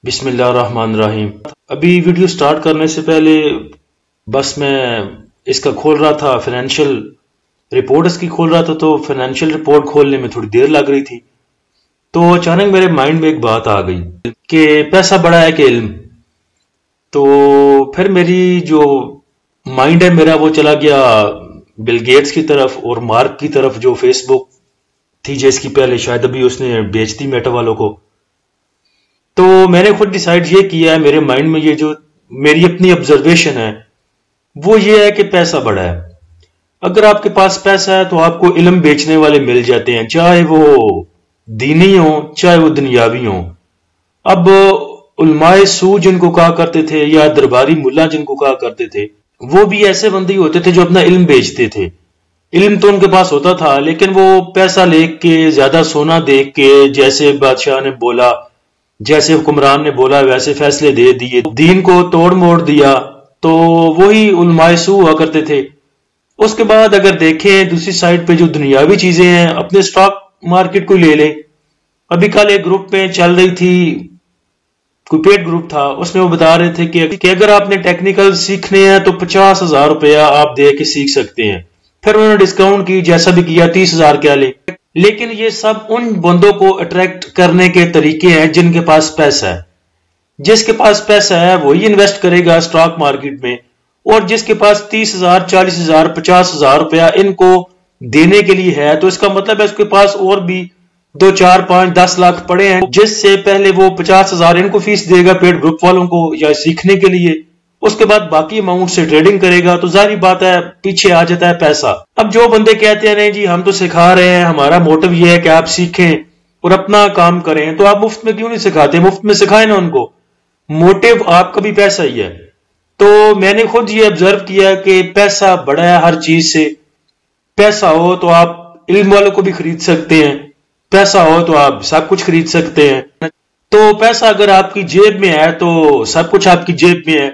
بسم اللہ الرحمن الرحیم۔ ابھی ویڈیو سٹارٹ کرنے سے پہلے بس میں اس کا کھول رہا تھا، فائنینشیل رپورٹ اس کی کھول رہا تھا، تو فائنینشیل رپورٹ کھولنے میں تھوڑی دیر لگ رہی تھی، تو اچانک میرے مائنڈ میں ایک بات آ گئی کہ پیسہ بڑا ہے کہ علم۔ تو پھر میری جو مائنڈ ہے میرا وہ چلا گیا بل گیٹس کی طرف اور مارک کی طرف، جو فیس بک تھی جس کی پہلے شاید ابھی اس نے بیچ دی میٹا والوں کو۔ تو میں نے خود ڈیسائیڈ یہ کیا ہے، میرے مائنڈ میں یہ جو میری اپنی آبزرویشن ہے وہ یہ ہے کہ پیسہ بڑا ہے۔ اگر آپ کے پاس پیسہ ہے تو آپ کو علم بیچنے والے مل جاتے ہیں، چاہے وہ دینی ہوں چاہے وہ دنیاوی ہوں۔ اب علماء سو جن کو کہا کرتے تھے یا درباری ملا جن کو کہا کرتے تھے، وہ بھی ایسے بندے ہوتے تھے جو اپنا علم بیچتے تھے۔ علم تو ان کے پاس ہوتا تھا لیکن وہ پیسہ لے کے، زیادہ سونا دیکھ کے، جیسے بادشاہ نے بولا، جیسے حکمران نے بولا ویسے فیصلے دے دیے، دین کو توڑ موڑ دیا، تو وہی علماء سو ہوا کرتے تھے۔ اس کے بعد اگر دیکھیں دوسری سائڈ پہ جو دنیاوی چیزیں ہیں، اپنے سٹاک مارکیٹ کو لے لیں۔ ابھی کل ایک گروپ میں چل رہی تھی، کوئی پیڈ گروپ تھا، اس میں وہ بتا رہے تھے کہ اگر آپ نے ٹیکنیکل سیکھنے ہیں تو 50,000 روپیہ آپ دے کے سیکھ سکتے ہیں۔ پھر انہوں نے ڈسکاؤنٹ کی، جیسا بھی کیا 30,000 کیا لے۔ لیکن یہ سب ان بندوں کو اٹریکٹ کرنے کے طریقے ہیں جن کے پاس پیسہ ہے۔ جس کے پاس پیسہ ہے وہی انویسٹ کرے گا سٹاک مارکیٹ میں، اور جس کے پاس 30,000 40,000 50,000 روپیہ ان کو دینے کے لیے ہے، تو اس کا مطلب ہے اس کے پاس اور بھی 2 4 5 10 لاکھ پڑے ہیں، جس سے پہلے وہ 50,000 ان کو فیس دے گا پیڈ گروپ والوں کو یا سیکھنے کے لیے، اس کے بعد باقی اماؤنٹ سے ٹریڈنگ کرے گا، تو ظاہری بات ہے پیچھے آ جاتا ہے پیسہ۔ اب جو بندے کہتے ہیں نہیں جی ہم تو سکھا رہے ہیں، ہمارا موٹو یہ ہے کہ آپ سیکھیں اور اپنا کام کریں، تو آپ مفت میں کیوں نہیں سکھاتے؟ مفت میں سکھائیں نا ان کو، موٹو آپ کا بھی پیسہ ہی ہے۔ تو میں نے خود یہ آبزرو کیا کہ پیسہ بڑا ہے ہر چیز سے۔ پیسہ ہو تو آپ علم والوں کو بھی خرید سکتے ہیں، پیسہ ہو تو آپ سب کچھ خرید سکتے ہیں۔ تو پیسہ اگر آپ کی جیب میں ہے تو سب کچھ آپ کی جیب میں ہے۔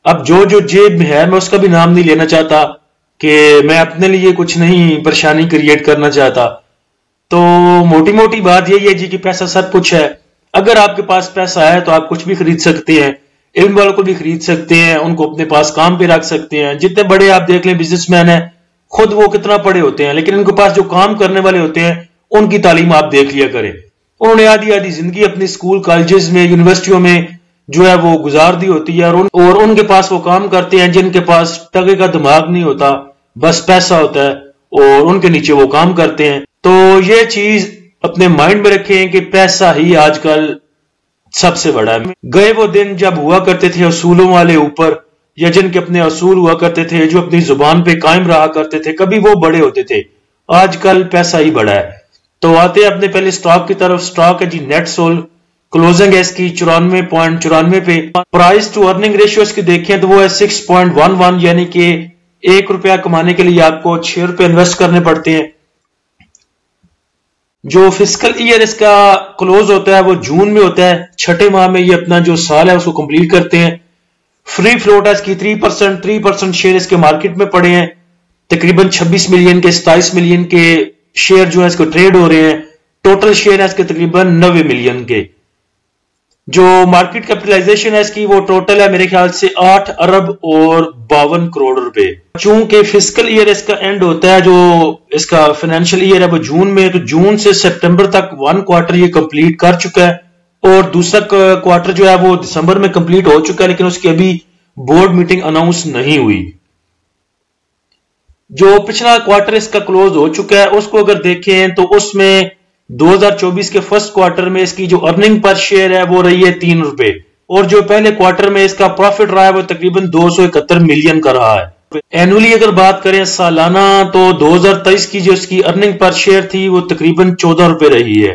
اب جو جیب میں ہے، میں اس کا بھی نام نہیں لینا چاہتا کہ میں اپنے لیے کچھ نہیں پریشانی کریٹ کرنا چاہتا۔ تو موٹی موٹی بات یہی ہے جی کہ پیسہ سب کچھ ہے۔ اگر آپ کے پاس پیسہ ہے تو آپ کچھ بھی خرید سکتے ہیں، علم والوں کو بھی خرید سکتے ہیں، ان کو اپنے پاس کام پہ رکھ سکتے ہیں۔ جتنے بڑے آپ دیکھ لیں بزنس مین ہیں، خود وہ کتنا پڑھے ہوتے ہیں لیکن ان کے پاس جو کام کرنے والے ہوتے ہیں ان کی تعلیم آپ دیکھ لیا کریں، انہوں نے آدھی زندگی اپنی اسکول کالجز میں یونیورسٹیوں میں جو ہے وہ گزار دی ہوتی ہے، اور ان کے پاس وہ کام کرتے ہیں جن کے پاس ٹکے کا دماغ نہیں ہوتا، بس پیسہ ہوتا ہے اور ان کے نیچے وہ کام کرتے ہیں۔ تو یہ چیز اپنے مائنڈ میں رکھیں کہ پیسہ ہی آج کل سب سے بڑا ہے۔ گئے وہ دن جب ہوا کرتے تھے اصولوں والے اوپر، یا جن کے اپنے اصول ہوا کرتے تھے، جو اپنی زبان پہ قائم رہا کرتے تھے، کبھی وہ بڑے ہوتے تھے۔ آج کل پیسہ ہی بڑا ہے۔ تو آتے ہیں اپنے پہلے سٹاک کی طرف۔ سٹاک ہے جی نیٹ سول، کلوزنگ ہے اس کی 94.94 پہ۔ پرائز ٹو ارننگ ریشیو اس کی دیکھیں تو وہ ہے 6.11، یعنی کہ 1 روپیہ کمانے کے لیے آپ کو 6 روپے انویسٹ کرنے پڑتے ہیں۔ جو فسکل ایئر اس کا کلوز ہوتا ہے وہ جون میں ہوتا ہے، چھٹے ماہ میں یہ اپنا جو سال ہے اس کو کمپلیٹ کرتے ہیں۔ فری فلوٹ ہے اس کی 3% شیئر اس کے مارکیٹ میں پڑے ہیں، تقریباً 26 ملین کے 27 ملین کے شیئر جو ہے اس کو ٹریڈ ہو رہے ہیں۔ ٹوٹل شیئر ہے اس کے تقریباً 90 ملین کے۔ جو مارکیٹ کیپٹلائزیشن ہے اس کی وہ ٹوٹل ہے میرے خیال سے 8 ارب اور 52 کروڑ روپے۔ چونکہ فسکل ایئر اس کا اینڈ ہوتا ہے، جو اس کا فائنینشیل ایئر ہے وہ جون میں، تو جون سے سپٹمبر تک 1 کوارٹر یہ کمپلیٹ کر چکا ہے، اور دوسرا کوارٹر جو ہے وہ دسمبر میں کمپلیٹ ہو چکا ہے، لیکن اس کی ابھی بورڈ میٹنگ اناؤنس نہیں ہوئی۔ جو پچھلا کوارٹر اس کا کلوز ہو چکا ہے اس کو اگر دیکھیں تو اس میں 2024 کے فرسٹ کوارٹر میں اس کی جو ارننگ پر شیئر ہے وہ رہی ہے 3 روپے، اور جو پہلے کوارٹر میں اس کا پروفٹ رہا ہے وہ تقریباً 271 ملین کا رہا ہے۔ اینولی اگر بات کریں سالانہ تو 2023 کی جو اس کی ارننگ پر شیئر تھی وہ تقریباً 14 روپے رہی ہے،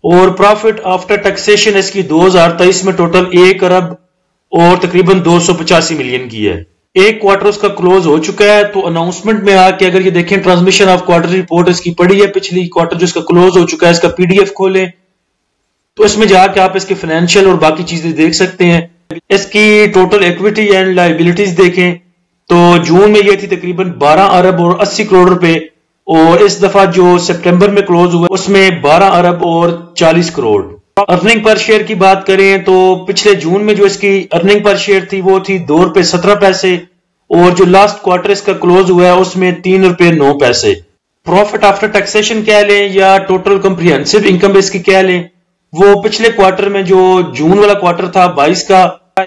اور پروفٹ آفٹر ٹیکسیشن اس کی 2023 میں ٹوٹل 1 ارب اور تقریباً 285 ملین کی ہے۔ ایک کوارٹر اس کا کلوز ہو چکا ہے، تو اناؤنسمنٹ میں آ کے اگر یہ دیکھیں ٹرانسمیشن آف کوارٹر رپورٹ اس کی پڑی ہے، پچھلی کوارٹر جو اس کا کلوز ہو چکا ہے اس کا PDF کھولیں تو اس میں جا کے آپ اس کے فائنینشیل اور باقی چیزیں دیکھ سکتے ہیں۔ اس کی ٹوٹل ایکویٹی اینڈ لائبلٹیز دیکھیں تو جون میں یہ تھی تقریباً 12 ارب اور 80 کروڑ روپے، اور اس دفعہ جو سپٹمبر میں کلوز ہوا اس میں 12 ارب اور 40 کروڑ۔ ارننگ پر شیئر کی بات کریں تو پچھلے جون میں جو اس کی ارننگ پر شیئر تھی وہ تھی 2 روپے 17 پیسے، اور جو لاسٹ کوارٹر اس کا کلوز ہوا ہے اس میں 3 روپے 9 پیسے۔ پروفٹ آفٹر ٹیکسیشن کہہ لیں یا ٹوٹل کمپریہنسو انکم اس کی کہہ لیں، وہ پچھلے کوارٹر میں جو جون والا کوارٹر تھا 22 کا،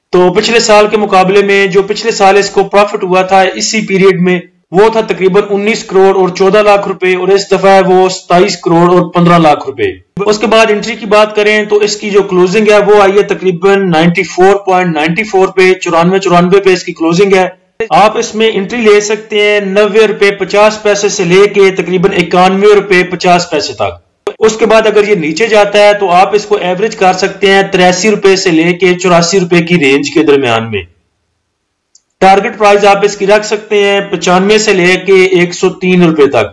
تو پچھلے سال کے مقابلے میں جو پچھلے سال اس کو پروفٹ ہوا تھا اسی پیریڈ میں وہ تھا تقریباً 19 کروڑ اور 14 لاکھ روپے، اور اس دفعہ وہ 27 کروڑ اور 15 لاکھ روپے۔ اس کے بعد انٹری کی بات کریں تو اس کی جو کلوزنگ ہے وہ آئی ہے تقریباً 94.94 پہ، 94 پہ اس کی کلوزنگ ہے۔ آپ اس میں انٹری لے سکتے ہیں 90 روپے 50 پیسے سے لے کے تقریباً 91 روپے 50 پیسے تک۔ اس کے بعد اگر یہ نیچے جاتا ہے تو آپ اس کو ایوریج کر سکتے ہیں 83 روپے سے لے کے 84 روپے کی رینج کے درمیان میں۔ ٹارگٹ پرائز آپ اس کی رکھ سکتے ہیں 95 سے لے کے 103 روپے تک۔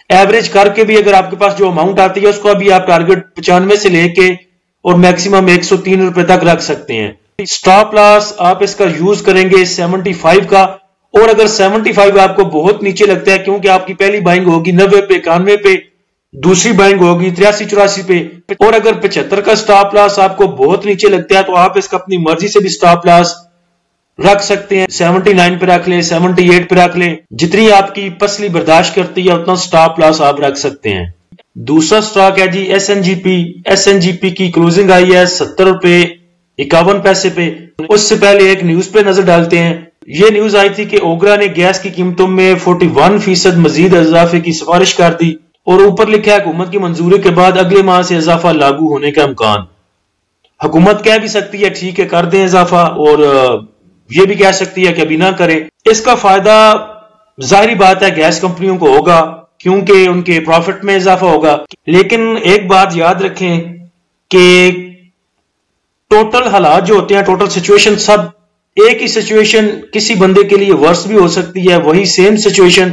ایوریج کر کے بھی اگر آپ کے پاس جو اماؤنٹ آتی ہے اس کو ابھی آپ ٹارگٹ 95 سے لے کے اور میکسیمم 103 روپے تک رکھ سکتے ہیں۔ سٹاپ لاس آپ اس کا یوز کریں گے 75 کا، اور اگر 75 آپ کو بہت نیچے لگتا ہے کیونکہ آپ کی پہلی بائنگ ہوگی 90 پہ 91 پہ، دوسری بائنگ ہوگی 83 84 پہ، اور اگر 75 کا سٹاپ لاس آپ کو بہت نیچے لگتا ہے تو آپ اس کا اپنی مرضی سے بھی سٹاپ لاس رکھ سکتے ہیں، 79 پہ رکھ لیں، 78 پہ رکھ لیں، جتنی آپ کی پسلی برداشت کرتی ہے اتنا سٹاپ لاس آپ رکھ سکتے ہیں۔ دوسرا سٹاک ہے جی ایس این جی پی۔ ایس این جی پی کی کلوزنگ آئی ہے 70 روپے 51 پیسے پہ۔ اس سے پہلے ایک نیوز پہ نظر ڈالتے ہیں۔ یہ نیوز آئی تھی کہ اوگرا نے گیس کی قیمتوں میں 41% مزید اضافے کی سفارش کر دی، اور اوپر لکھا ہے حکومت کی منظوری کے بعد اگلے ماہ سے اضافہ لاگو ہونے کا امکان۔ حکومت کہہ بھی سکتی ہے ٹھیک ہے کر دیں اضافہ، اور یہ بھی کہہ سکتی ہے کہ ابھی نہ کریں۔ اس کا فائدہ ظاہری بات ہے گیس کمپنیوں کو ہوگا کیونکہ ان کے پروفٹ میں اضافہ ہوگا، لیکن ایک بات یاد رکھیں کہ ٹوٹل حالات جو ہوتے ہیں، ٹوٹل سچویشن، سب ایک ہی سچویشن کسی بندے کے لیے ورس بھی ہو سکتی ہے، وہی سیم سچویشن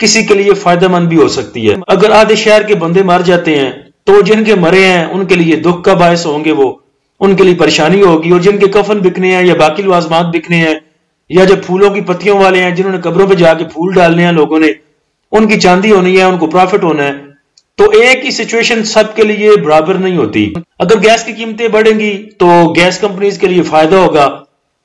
کسی کے لیے فائدہ مند بھی ہو سکتی ہے۔ اگر آدھے شہر کے بندے مر جاتے ہیں تو جن کے مرے ہیں ان کے لیے دکھ کا باعث ہوں گے، وہ ان کے لیے پریشانی ہوگی، اور جن کے کفن بکنے ہیں یا باقی لوازمات بکنے ہیں، یا جو پھولوں کی پتیوں والے ہیں جنہوں نے قبروں پہ جا کے پھول ڈالنے ہیں لوگوں نے، ان کی چاندی ہونی ہے، ان کو پروفٹ ہونا ہے۔ تو ایک ہی سچویشن سب کے لیے برابر نہیں ہوتی۔ اگر گیس کی قیمتیں بڑھیں گی تو گیس کمپنیز کے لیے فائدہ ہوگا،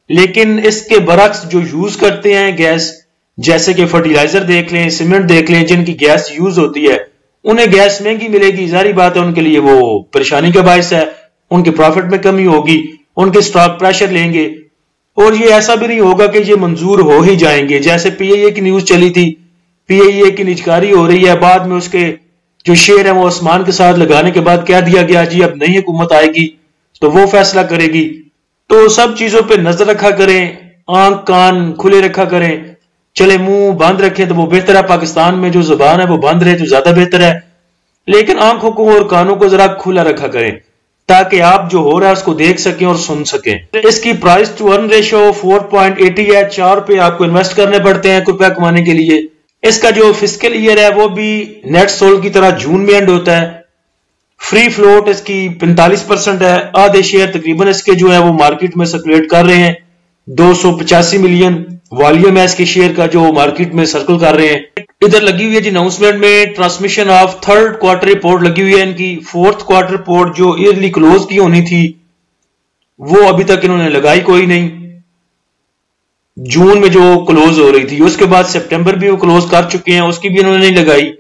لیکن اس کے برعکس جو یوز کرتے ہیں گیس، جیسے کہ فرٹیلائزر دیکھ لیں، سیمنٹ دیکھ لیں، جن کی گیس یوز ہوتی ہے انہیں گیس مہنگی ملے گی، ظاہری بات ہے ان کے لیے وہ پریشانی کا باعث ہے، ان کے پروفٹ میں کمی ہوگی، ان کے سٹاک پریشر لیں گے، اور یہ ایسا بھی نہیں ہوگا کہ یہ منظور ہو ہی جائیں گے۔ جیسے پی آئی اے کی نیوز چلی تھی، پی آئی اے کی نجکاری ہو رہی ہے، بعد میں اس کے جو شیئر ہیں وہ آسمان کے ساتھ لگانے کے بعد کہہ دیا گیا جی اب نئی حکومت آئے گی تو وہ فیصلہ کرے گی۔ تو سب چیزوں پہ نظر رکھا کریں، آنکھ کان کھلے رکھا کریں، چلے منہ بند رکھیں تو وہ بہتر ہے۔ پاکستان میں جو زبان ہے وہ بند رہے تو زیادہ بہتر ہے، لیکن آنکھوں کو اور کانوں کو ذرا کھلا رکھا کریں تاکہ آپ جو ہو رہا ہے اس کو دیکھ سکیں اور سن سکیں۔ اس کی پرائز ٹو ارن ریشو 4.80 ہے، 4 پہ آپ کو انویسٹ کرنے پڑتے ہیں روپیہ کمانے کے لیے۔ اس کا جو فسکل ایئر ہے وہ بھی نیٹ سول کی طرح جون میں اینڈ ہوتا ہے۔ فری فلوٹ اس کی 45% ہے، آدھے شیئر تقریباً اس کے جو ہے وہ مارکیٹ میں سرکولیٹ کر رہے ہیں، 285 ملین والیوم ہے اس کے شیئر کا جو مارکیٹ میں سرکل کر رہے ہیں۔ ادھر لگی ہوئی ہے جی اناؤنسمنٹ میں transmission of third quarter report لگی ہوئی ہے ان کی۔ فورتھ کوارٹر رپورٹ جو ایئرلی کلوز کی ہونی تھی وہ ابھی تک انہوں نے لگائی کوئی نہیں، جون میں جو کلوز ہو رہی تھی، اس کے بعد سپٹمبر بھی وہ کلوز کر چکے ہیں، اس کی بھی انہوں نے نہیں لگائی۔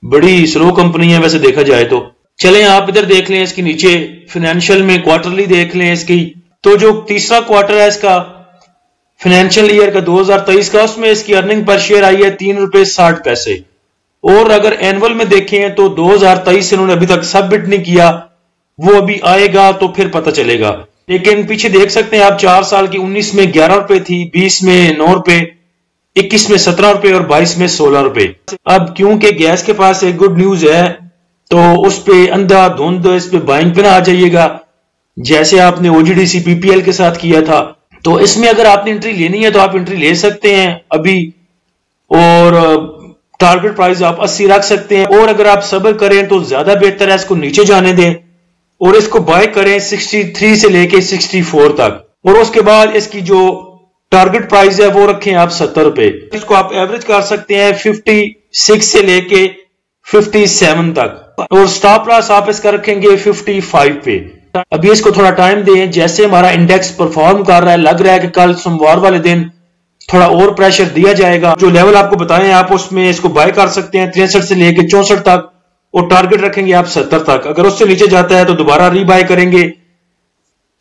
بڑی سلو کمپنی ہے ویسے دیکھا جائے تو۔ چلیں آپ ادھر دیکھ لیں اس کی نیچے فائنینشیل میں کوارٹرلی دیکھ لیں اس کی، تو جو تیسرا کوارٹر ہے اس کا فائنینشیل ایئر کا 2023 کا، اس میں اس کی ارننگ پر شیئر آئی ہے 3 روپے 60 پیسے، اور اگر اینول میں دیکھیں تو 2023 انہوں نے ابھی تک سبمٹ نہیں کیا، وہ ابھی آئے گا تو پھر پتہ چلے گا۔ لیکن پیچھے دیکھ سکتے ہیں آپ 4 سال کی 19 میں 11 روپے تھی، 20 میں 9 روپے، 21 میں 17 روپے اور 22 میں 16 روپے۔ اب کیونکہ گیس کے پاس ایک گڈ نیوز ہے تو اس پہ اندھا دھند اس پہ بائنگ پہ نہ آ جائیے گا جیسے آپ نے او جی ڈی سی پی پی ایل کے ساتھ کیا تھا۔ تو اس میں اگر آپ نے انٹری لینی ہے تو آپ انٹری لے سکتے ہیں ابھی، اور ٹارگٹ پرائز آپ 80 رکھ سکتے ہیں، اور اگر آپ صبر کریں تو زیادہ بہتر ہے، اس کو نیچے جانے دیں اور اس کو بائی کریں 63 سے لے کے 64 تک، اور اس کے بعد اس کی جو ٹارگٹ پرائز ہے وہ رکھیں آپ 70 روپے۔ اس کو آپ ایوریج کر سکتے ہیں 56 سے لے کے 57 تک، اور سٹاپ لاس آپ اس کا رکھیں گے 55 پہ۔ ابھی اس کو تھوڑا ٹائم دیں، جیسے ہمارا انڈیکس پرفارم کر رہا ہے، لگ رہا ہے کہ کل سوموار والے دن تھوڑا اور پریشر دیا جائے گا۔ جو لیول آپ کو بتائیں آپ اس میں اس کو بائی کر سکتے ہیں 63 سے لے کے 64 تک، اور ٹارگٹ رکھیں گے آپ 70 تک۔ اگر اس سے نیچے جاتا ہے تو دوبارہ ری بائی کریں گے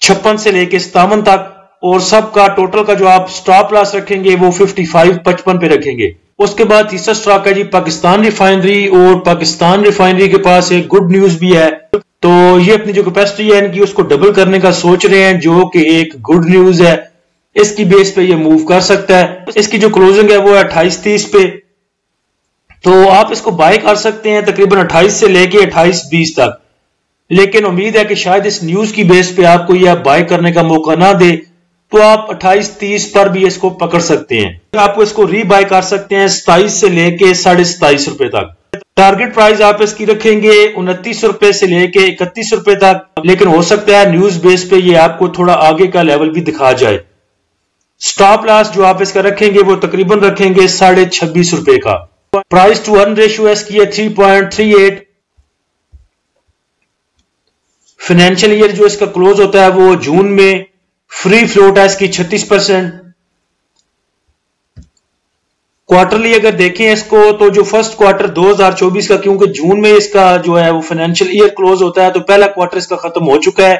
56 سے لے کے 57 تک، اور سب کا ٹوٹل کا جو آپ سٹاپ لاس رکھیں گے وہ 55 پہ رکھیں گے۔ اس کے بعد تیسرا سٹاک ہے جی پاکستان ریفائنری، اور پاکستان ریفائنری کے پاس ایک گڈ نیوز بھی ہے، تو یہ اپنی جو کیپیسٹی ہے ان کی اس کو ڈبل کرنے کا سوچ رہے ہیں، جو کہ ایک گڈ نیوز ہے۔ اس کی بیس پہ یہ موو کر سکتا ہے۔ اس کی جو کلوزنگ ہے وہ ہے 28.30 پہ، تو آپ اس کو بائی کر سکتے ہیں تقریباً 28 سے لے کے 28.20 تک، لیکن امید ہے کہ شاید اس نیوز کی بیس پہ آپ کو یہ بائی کرنے کا موقع نہ دے، تو آپ 28.30 پر بھی اس کو پکڑ سکتے ہیں۔ آپ کو اس کو ری بائی کر سکتے ہیں 27 سے لے کے 27.5 روپے تک۔ ٹارگٹ پرائز آپ اس کی رکھیں گے 29 روپے سے لے کے 31 روپے تک، لیکن ہو سکتا ہے نیوز بیس پہ یہ آپ کو تھوڑا آگے کا لیول بھی دکھا جائے۔ سٹاپ لاس جو آپ اس کا رکھیں گے وہ تقریباً رکھیں گے 26.5 روپے کا۔ پرائز ٹو ارن ریشو اس کی ہے 3.38۔ فائنینشیل ایئر جو اس کا کلوز ہوتا ہے وہ جون میں، فری فلوٹ ہے اس کی 36%۔ کوارٹرلی اگر دیکھیں اس کو تو جو فرسٹ کوارٹر 2024 کا، کیونکہ جون میں اس کا جو ہے وہ فائنینشیل ایئر کلوز ہوتا ہے، تو پہلا کوارٹر اس کا ختم ہو چکا ہے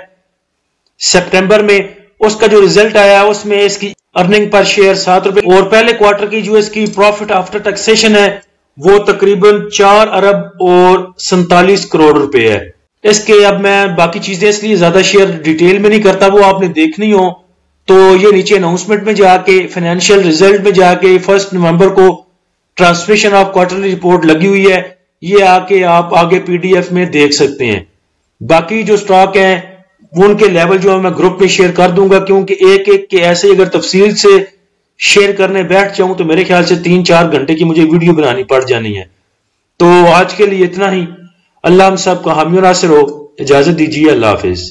سپٹمبر میں۔ اس کا جو ریزلٹ آیا اس میں اس کی ارننگ پر شیئر 7 روپے، اور پہلے کوارٹر کی جو اس کی پروفٹ آفٹر ٹیکسیشن ہے وہ تقریباً 4 ارب اور 47 کروڑ روپے ہے۔ اس کے اب میں باقی چیزیں اس لیے زیادہ شیئر ڈیٹیل میں نہیں کرتا، وہ آپ نے دیکھنی ہو تو یہ نیچے اناؤنسمنٹ میں جا کے، فائنینشیل ریزلٹ میں جا کے 1 نومبر کو ٹرانسمیشن آف کوارٹرلی رپورٹ لگی ہوئی ہے، یہ آ کے آپ آگے پی ڈی ایف میں دیکھ سکتے ہیں۔ باقی جو سٹاک ہیں وہ ان کے لیول جو میں گروپ میں شیئر کر دوں گا، کیونکہ ایک ایک کے ایسے اگر تفصیل سے شیئر کرنے بیٹھ جاؤں تو میرے خیال سے 3-4 گھنٹے کی مجھے ویڈیو بنانی پڑ جانی ہے۔ تو آج کے لیے اتنا ہی۔ اللہ ہم سب کا حامی و ناصر ہو۔ اجازت دیجیے، اللہ حافظ۔